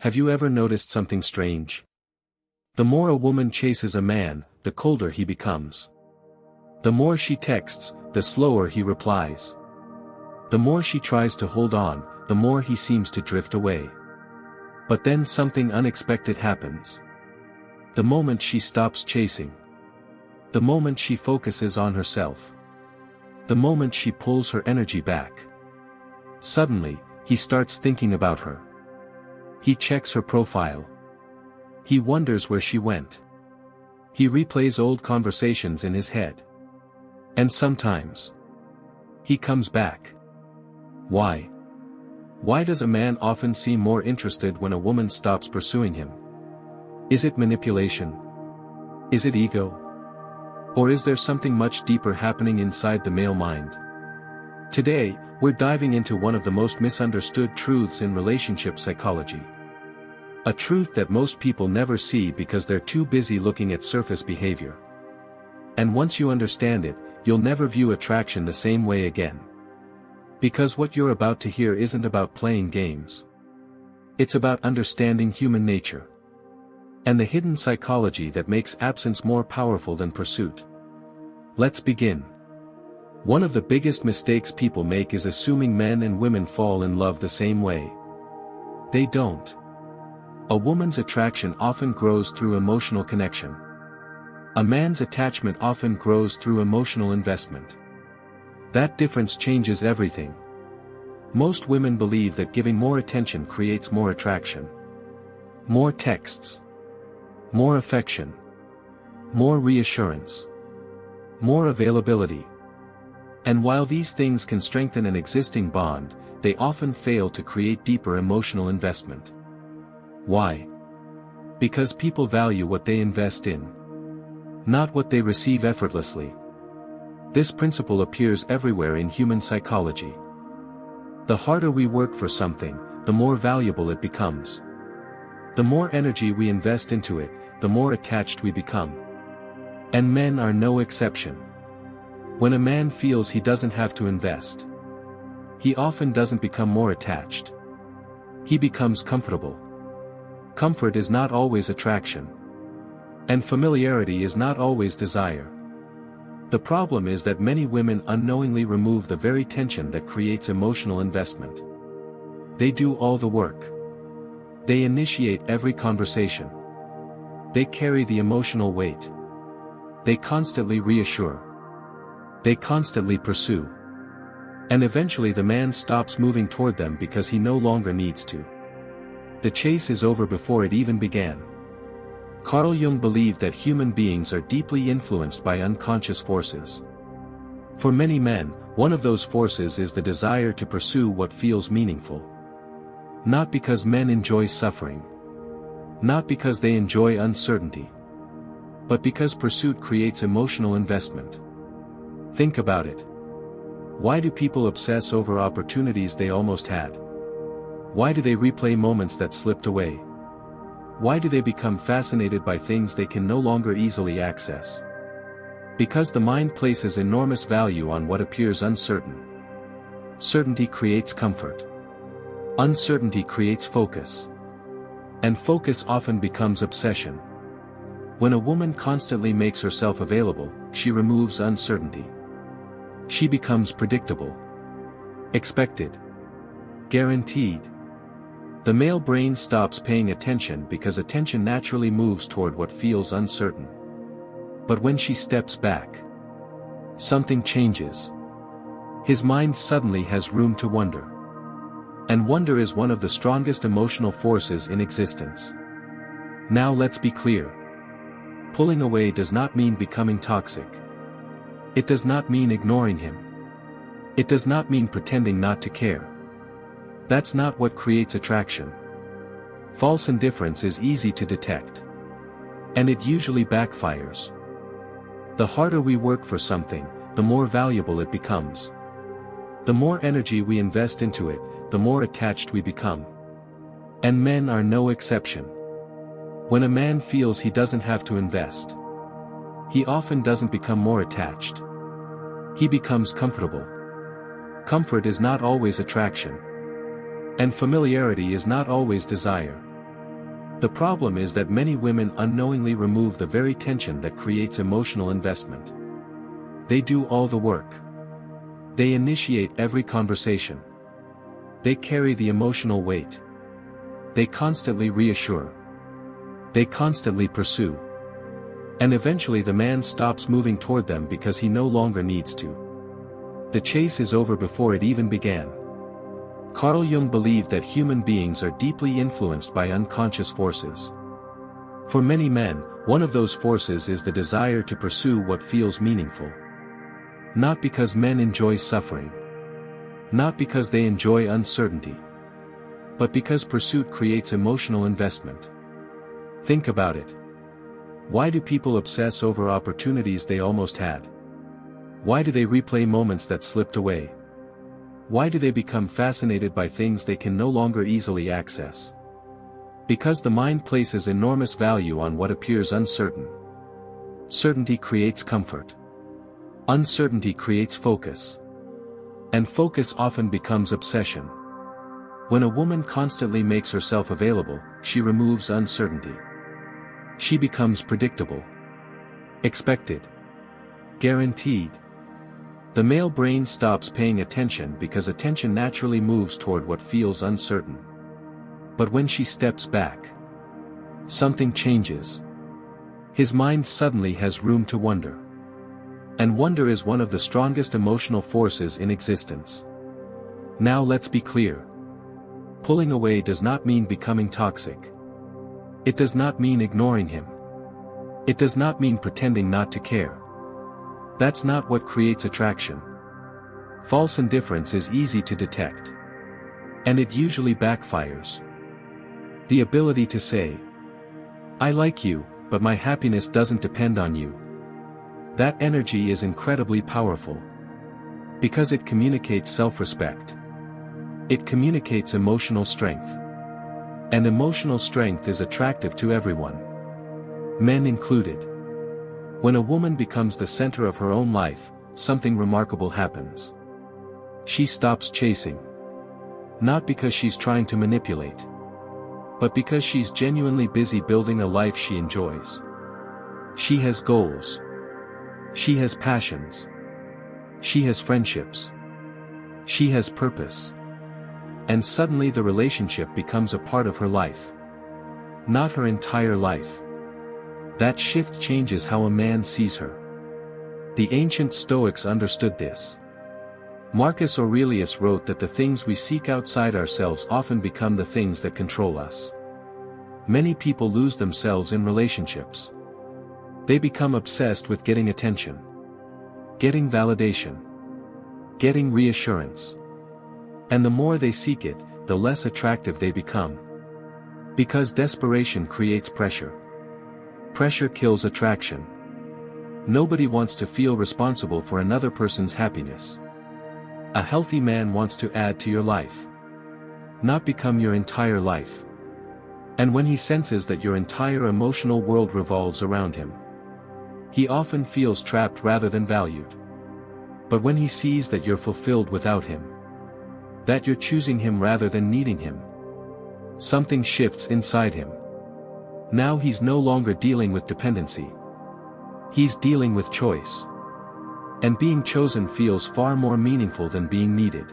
Have you ever noticed something strange? The more a woman chases a man, the colder he becomes. The more she texts, the slower he replies. The more she tries to hold on, the more he seems to drift away. But then something unexpected happens. The moment she stops chasing. The moment she focuses on herself. The moment she pulls her energy back. Suddenly, he starts thinking about her. He checks her profile. He wonders where she went. He replays old conversations in his head. And sometimes, he comes back. Why? Why does a man often seem more interested when a woman stops pursuing him? Is it manipulation? Is it ego? Or is there something much deeper happening inside the male mind? Today, we're diving into one of the most misunderstood truths in relationship psychology. A truth that most people never see because they're too busy looking at surface behavior. And once you understand it, you'll never view attraction the same way again. Because what you're about to hear isn't about playing games. It's about understanding human nature. And the hidden psychology that makes absence more powerful than pursuit. Let's begin. One of the biggest mistakes people make is assuming men and women fall in love the same way. They don't. A woman's attraction often grows through emotional connection. A man's attachment often grows through emotional investment. That difference changes everything. Most women believe that giving more attention creates more attraction. More texts. More affection. More reassurance. More availability. And while these things can strengthen an existing bond, they often fail to create deeper emotional investment. Why? Because people value what they invest in. Not what they receive effortlessly. This principle appears everywhere in human psychology. The harder we work for something, the more valuable it becomes. The more energy we invest into it, the more attached we become. And men are no exception. When a man feels he doesn't have to invest, he often doesn't become more attached. He becomes comfortable. Comfort is not always attraction. And familiarity is not always desire. The problem is that many women unknowingly remove the very tension that creates emotional investment. They do all the work. They initiate every conversation. They carry the emotional weight. They constantly reassure. They constantly pursue. And eventually the man stops moving toward them because he no longer needs to. The chase is over before it even began. Carl Jung believed that human beings are deeply influenced by unconscious forces. For many men, one of those forces is the desire to pursue what feels meaningful. Not because men enjoy suffering. Not because they enjoy uncertainty. But because pursuit creates emotional investment. Think about it. Why do people obsess over opportunities they almost had? Why do they replay moments that slipped away? Why do they become fascinated by things they can no longer easily access? Because the mind places enormous value on what appears uncertain. Certainty creates comfort. Uncertainty creates focus. And focus often becomes obsession. When a woman constantly makes herself available, she removes uncertainty. She becomes predictable. Expected. Guaranteed. The male brain stops paying attention because attention naturally moves toward what feels uncertain. But when she steps back, something changes. His mind suddenly has room to wonder. And wonder is one of the strongest emotional forces in existence. Now let's be clear. Pulling away does not mean becoming toxic. It does not mean ignoring him. It does not mean pretending not to care. That's not what creates attraction. False indifference is easy to detect. And it usually backfires. The harder we work for something, the more valuable it becomes. The more energy we invest into it, the more attached we become. And men are no exception. When a man feels he doesn't have to invest, he often doesn't become more attached. He becomes comfortable. Comfort is not always attraction. And familiarity is not always desire. The problem is that many women unknowingly remove the very tension that creates emotional investment. They do all the work. They initiate every conversation. They carry the emotional weight. They constantly reassure. They constantly pursue. And eventually the man stops moving toward them because he no longer needs to. The chase is over before it even began. Carl Jung believed that human beings are deeply influenced by unconscious forces. For many men, one of those forces is the desire to pursue what feels meaningful. Not because men enjoy suffering. Not because they enjoy uncertainty. But because pursuit creates emotional investment. Think about it. Why do people obsess over opportunities they almost had? Why do they replay moments that slipped away? Why do they become fascinated by things they can no longer easily access? Because the mind places enormous value on what appears uncertain. Certainty creates comfort. Uncertainty creates focus. And focus often becomes obsession. When a woman constantly makes herself available, she removes uncertainty. She becomes predictable. Expected. Guaranteed. The male brain stops paying attention because attention naturally moves toward what feels uncertain. But when she steps back, something changes. His mind suddenly has room to wonder. And wonder is one of the strongest emotional forces in existence. Now let's be clear. Pulling away does not mean becoming toxic. It does not mean ignoring him. It does not mean pretending not to care. That's not what creates attraction. False indifference is easy to detect. And it usually backfires. The ability to say, "I like you, but my happiness doesn't depend on you." That energy is incredibly powerful. Because it communicates self-respect. It communicates emotional strength. And emotional strength is attractive to everyone. Men included. When a woman becomes the center of her own life, something remarkable happens. She stops chasing. Not because she's trying to manipulate. But because she's genuinely busy building a life she enjoys. She has goals. She has passions. She has friendships. She has purpose. And suddenly the relationship becomes a part of her life. Not her entire life. That shift changes how a man sees her. The ancient Stoics understood this. Marcus Aurelius wrote that the things we seek outside ourselves often become the things that control us. Many people lose themselves in relationships. They become obsessed with getting attention. Getting validation. Getting reassurance. And the more they seek it, the less attractive they become. Because desperation creates pressure. Pressure kills attraction. Nobody wants to feel responsible for another person's happiness. A healthy man wants to add to your life. Not become your entire life. And when he senses that your entire emotional world revolves around him, he often feels trapped rather than valued. But when he sees that you're fulfilled without him, that you're choosing him rather than needing him, something shifts inside him. Now he's no longer dealing with dependency. He's dealing with choice. And being chosen feels far more meaningful than being needed.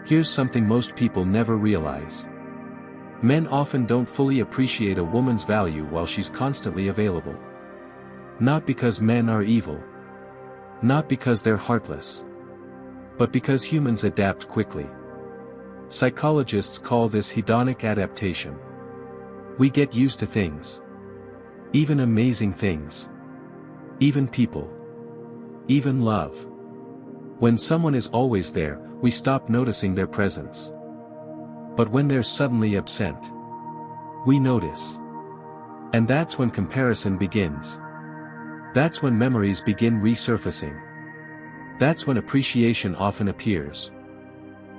Here's something most people never realize. Men often don't fully appreciate a woman's value while she's constantly available. Not because men are evil. Not because they're heartless. But because humans adapt quickly. Psychologists call this hedonic adaptation. We get used to things. Even amazing things. Even people. Even love. When someone is always there, we stop noticing their presence. But when they're suddenly absent, we notice. And that's when comparison begins. That's when memories begin resurfacing. That's when appreciation often appears.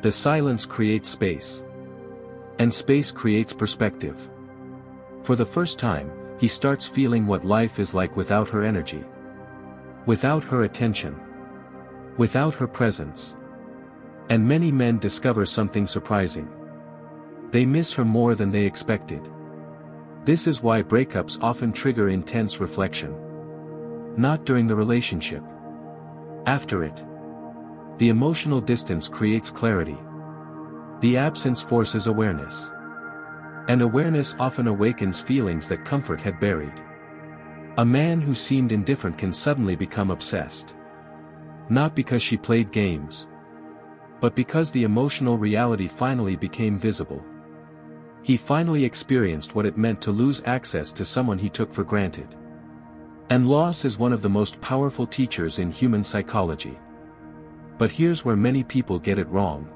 The silence creates space. And space creates perspective. For the first time, he starts feeling what life is like without her energy. Without her attention. Without her presence. And many men discover something surprising. They miss her more than they expected. This is why breakups often trigger intense reflection. Not during the relationship. After it. The emotional distance creates clarity. The absence forces awareness. And awareness often awakens feelings that comfort had buried. A man who seemed indifferent can suddenly become obsessed. Not because she played games, but because the emotional reality finally became visible. He finally experienced what it meant to lose access to someone he took for granted. And loss is one of the most powerful teachers in human psychology. But here's where many people get it wrong.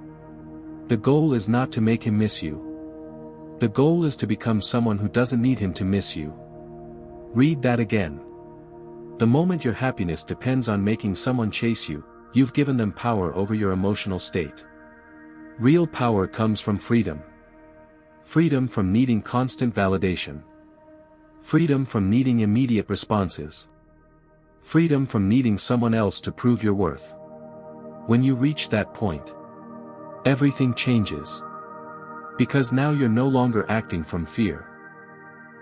The goal is not to make him miss you. The goal is to become someone who doesn't need him to miss you. Read that again. The moment your happiness depends on making someone chase you, you've given them power over your emotional state. Real power comes from freedom. Freedom from needing constant validation. Freedom from needing immediate responses. Freedom from needing someone else to prove your worth. When you reach that point, everything changes. Because now you're no longer acting from fear.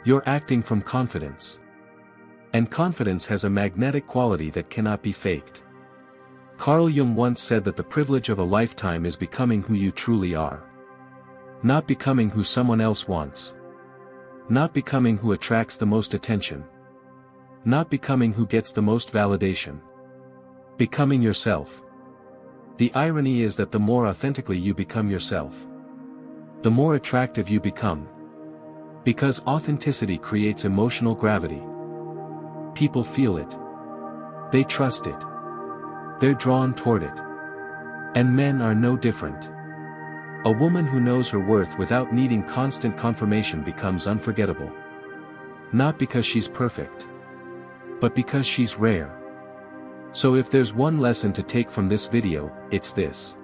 You're acting from confidence. And confidence has a magnetic quality that cannot be faked. Carl Jung once said that the privilege of a lifetime is becoming who you truly are. Not becoming who someone else wants. Not becoming who attracts the most attention. Not becoming who gets the most validation. Becoming yourself. The irony is that the more authentically you become yourself, the more attractive you become. Because authenticity creates emotional gravity. People feel it. They trust it. They're drawn toward it. And men are no different. A woman who knows her worth without needing constant confirmation becomes unforgettable. Not because she's perfect, but because she's rare. So if there's one lesson to take from this video, it's this.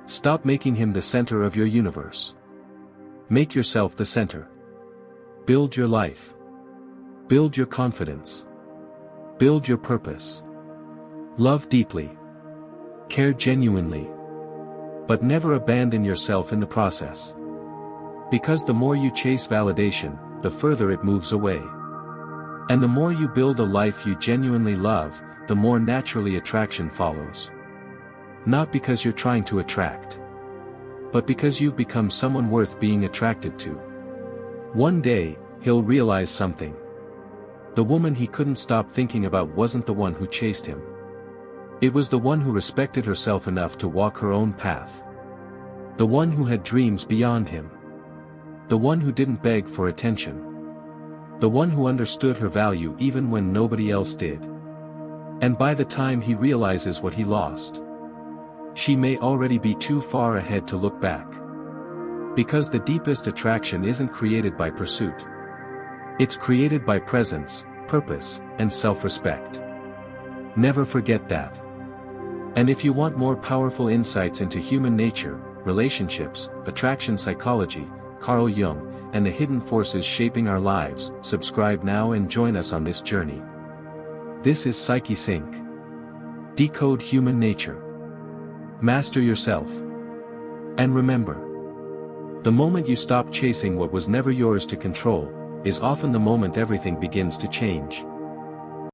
Stop making him the center of your universe. Make yourself the center. Build your life. Build your confidence. Build your purpose. Love deeply. Care genuinely. But never abandon yourself in the process. Because the more you chase validation, the further it moves away. And the more you build a life you genuinely love, the more naturally attraction follows. Not because you're trying to attract, but because you've become someone worth being attracted to. One day, he'll realize something. The woman he couldn't stop thinking about wasn't the one who chased him. It was the one who respected herself enough to walk her own path. The one who had dreams beyond him. The one who didn't beg for attention. The one who understood her value even when nobody else did. And by the time he realizes what he lost, she may already be too far ahead to look back. Because the deepest attraction isn't created by pursuit. It's created by presence, purpose, and self-respect. Never forget that. And if you want more powerful insights into human nature, relationships, attraction psychology, Carl Jung, and the hidden forces shaping our lives, subscribe now and join us on this journey. This is Psyche Sync. Decode human nature. Master yourself. And remember, the moment you stop chasing what was never yours to control, is often the moment everything begins to change.